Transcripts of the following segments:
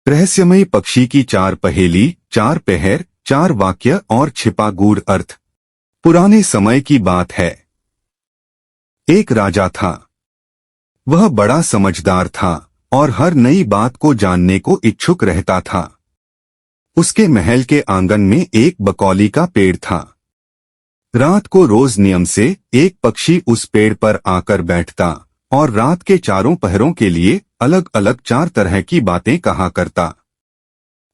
रहस्यमयी पक्षी की 4 पहेली, 4 पहर, 4 वाक्य और छिपा गूढ़ अर्थ। पुराने समय की बात है। एक राजा था। वह बड़ा समझदार था और हर नई बात को जानने को इच्छुक रहता था। उसके महल के आंगन में एक बकौली का पेड़ था। रात को रोज नियम से एक पक्षी उस पेड़ पर आकर बैठता और रात के चारों पहरों के लिए अलग अलग 4 तरह की बातें कहा करता।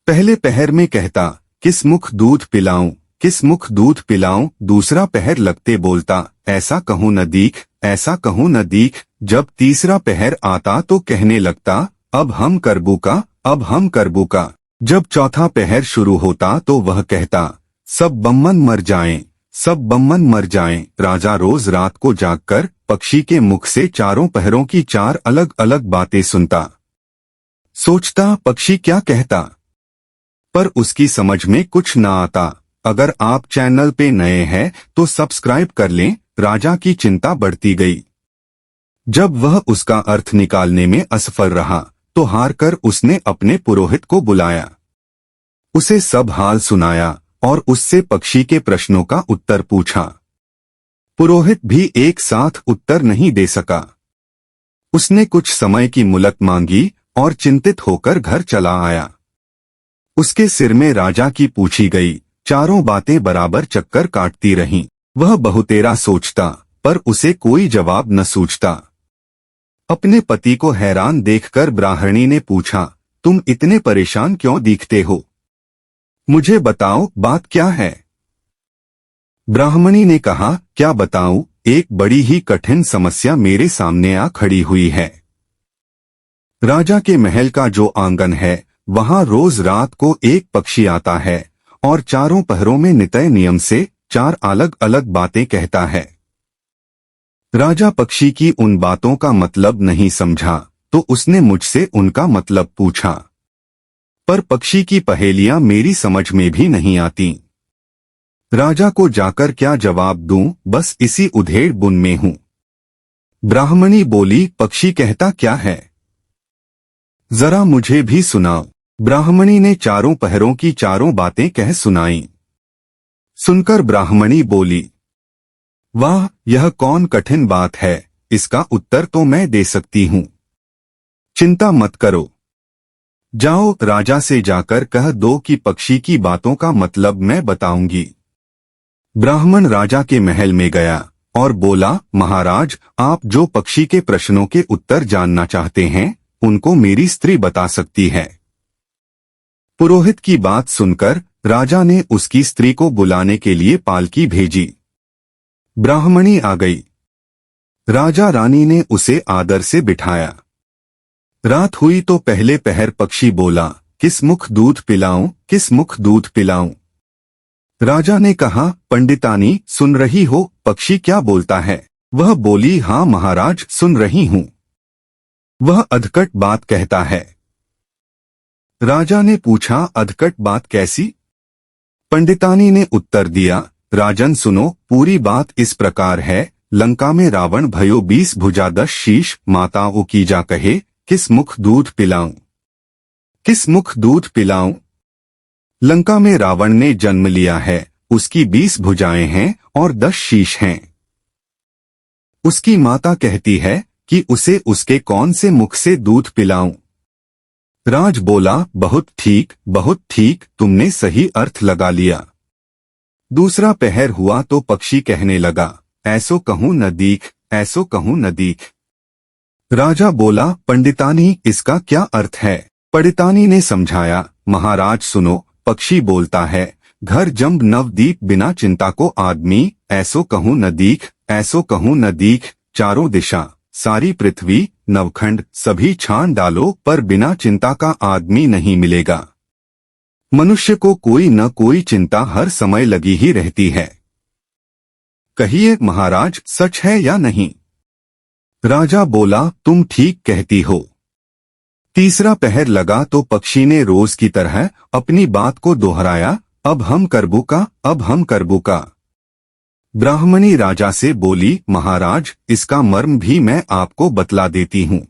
पहले पहर में कहता, किस मुख दूध पिलाऊं, किस मुख दूध पिलाऊं। दूसरा पहर लगते बोलता, ऐसा कहूं न दीख, ऐसा कहूं न दीख। जब तीसरा पहर आता तो कहने लगता, अब हम करबू का, अब हम करबू का। जब चौथा पहर शुरू होता तो वह कहता, सब बम्मन मर जाएं, सब बम्मन मर जाएं। राजा रोज रात को जागकर पक्षी के मुख से चारों पहरों की 4 अलग अलग बातें सुनता। सोचता पक्षी क्या कहता, पर उसकी समझ में कुछ ना आता। अगर आप चैनल पे नए हैं तो सब्सक्राइब कर लें। राजा की चिंता बढ़ती गई। जब वह उसका अर्थ निकालने में असफल रहा तो हारकर उसने अपने पुरोहित को बुलाया। उसे सब हाल सुनाया और उससे पक्षी के प्रश्नों का उत्तर पूछा। पुरोहित भी एक साथ उत्तर नहीं दे सका। उसने कुछ समय की मुहलत मांगी और चिंतित होकर घर चला आया। उसके सिर में राजा की पूछी गई 4 बातें बराबर चक्कर काटती रहीं। वह बहुतेरा सोचता पर उसे कोई जवाब न सूझता। अपने पति को हैरान देखकर ब्राह्मणी ने पूछा, तुम इतने परेशान क्यों दिखते हो? मुझे बताओ बात क्या है? ब्राह्मणी ने कहा, क्या बताऊं, एक बड़ी ही कठिन समस्या मेरे सामने आ खड़ी हुई है। राजा के महल का जो आंगन है वहां रोज रात को एक पक्षी आता है और चारों पहरों में नित्य नियम से 4 अलग अलग बातें कहता है। राजा पक्षी की उन बातों का मतलब नहीं समझा तो उसने मुझसे उनका मतलब पूछा, पर पक्षी की पहेलियां मेरी समझ में भी नहीं आती। राजा को जाकर क्या जवाब दूं, बस इसी उधेड़ बुन में हूं। ब्राह्मणी बोली, पक्षी कहता क्या है, जरा मुझे भी सुनाओ। ब्राह्मणी ने चारों पहरों की 4 बातें कह सुनाई। सुनकर ब्राह्मणी बोली, वाह, यह कौन कठिन बात है, इसका उत्तर तो मैं दे सकती हूँ। चिंता मत करो, जाओ राजा से जाकर कह दो कि पक्षी की बातों का मतलब मैं बताऊंगी। ब्राह्मण राजा के महल में गया और बोला, महाराज, आप जो पक्षी के प्रश्नों के उत्तर जानना चाहते हैं उनको मेरी स्त्री बता सकती है। पुरोहित की बात सुनकर राजा ने उसकी स्त्री को बुलाने के लिए पालकी भेजी। ब्राह्मणी आ गई। राजा रानी ने उसे आदर से बिठाया। रात हुई तो पहले पहर पक्षी बोला, किस मुख दूध पिलाऊं, किस मुख दूध पिलाऊं। राजा ने कहा, पंडितानी सुन रही हो, पक्षी क्या बोलता है? वह बोली, हाँ महाराज, सुन रही हूं। वह अधकट बात कहता है। राजा ने पूछा, अधकट बात कैसी? पंडितानी ने उत्तर दिया, राजन सुनो, पूरी बात इस प्रकार है। लंका में रावण भयो 20 भुजा 10 शीश, माताओं की जा कहे, किस मुख दूध पिलाऊं, किस मुख दूध पिलाऊं। लंका में रावण ने जन्म लिया है, उसकी 20 भुजाएं हैं और 10 शीश हैं। उसकी माता कहती है कि उसे उसके कौन से मुख से दूध पिलाऊं। राज बोला, बहुत ठीक, बहुत ठीक, तुमने सही अर्थ लगा लिया। दूसरा पहर हुआ तो पक्षी कहने लगा, ऐसो कहूं न दीख, ऐसो कहूं न दीख। राजा बोला, पंडितानी इसका क्या अर्थ है? पंडितानी ने समझाया, महाराज सुनो, पक्षी बोलता है, घर जम्ब नवदीप बिना चिंता को आदमी, ऐसो कहूं न दीख, ऐसो कहूं न दीख। चारों दिशा, सारी पृथ्वी, नवखंड सभी छान डालो पर बिना चिंता का आदमी नहीं मिलेगा। मनुष्य को कोई न कोई चिंता हर समय लगी ही रहती है। कहिए महाराज, सच है या नहीं? राजा बोला, तुम ठीक कहती हो। तीसरा पहर लगा तो पक्षी ने रोज की तरह अपनी बात को दोहराया, अब हम करबू का, अब हम करबू का। ब्राह्मणी राजा से बोली, महाराज, इसका मर्म भी मैं आपको बतला देती हूँ।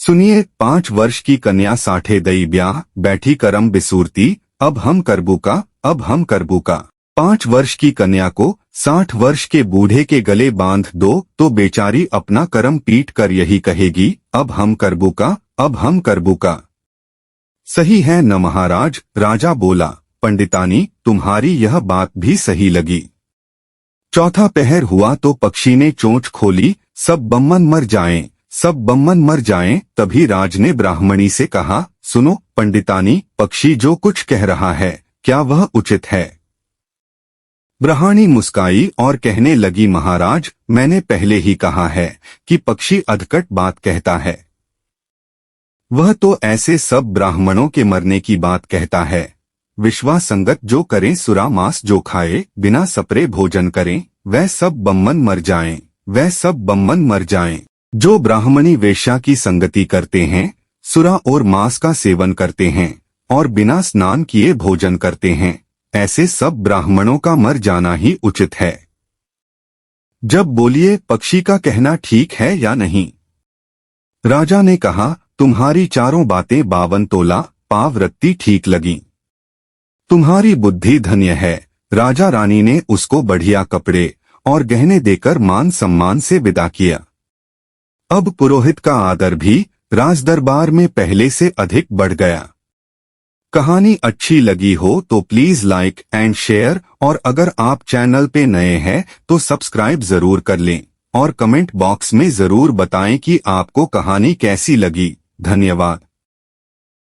सुनिए, 5 वर्ष की कन्या साठे दई ब्याह, बैठी करम बिसूरती, अब हम करबू का, अब हम करबू का। 5 वर्ष की कन्या को 60 वर्ष के बूढ़े के गले बांध दो तो बेचारी अपना करम पीट कर यही कहेगी, अब हम करबू का, अब हम करबू का। सही है न महाराज? राजा बोला। पंडितानी, तुम्हारी यह बात भी सही लगी। चौथा पहर हुआ तो पक्षी ने चोंच खोली, सब बम्मन मर जाएं, सब बम्मन मर जाएं। तभी राज ने ब्राह्मणी से कहा, सुनो पंडितानी, पक्षी जो कुछ कह रहा है, क्या वह उचित है? ब्राह्मणी मुस्काई और कहने लगी, महाराज, मैंने पहले ही कहा है कि पक्षी अधकट बात कहता है। वह तो ऐसे सब ब्राह्मणों के मरने की बात कहता है। विश्वास संगत जो करें, सुरा मांस जो खाए, बिना सपरे भोजन करें, वह सब बम्मन मर जाएं, वह सब बम्मन मर जाएं। जो ब्राह्मणी वेश्या की संगति करते हैं, सुरा और मांस का सेवन करते हैं और बिना स्नान किए भोजन करते हैं, ऐसे सब ब्राह्मणों का मर जाना ही उचित है। जब बोलिए, पक्षी का कहना ठीक है या नहीं? राजा ने कहा, तुम्हारी चारों बातें 52 तोला पाव रत्ती ठीक लगी। तुम्हारी बुद्धि धन्य है। राजा रानी ने उसको बढ़िया कपड़े और गहने देकर मान सम्मान से विदा किया। अब पुरोहित का आदर भी राजदरबार में पहले से अधिक बढ़ गया। कहानी अच्छी लगी हो तो प्लीज लाइक एंड शेयर, और अगर आप चैनल पे नए हैं तो सब्सक्राइब जरूर कर लें और कमेंट बॉक्स में जरूर बताएं कि आपको कहानी कैसी लगी। धन्यवाद।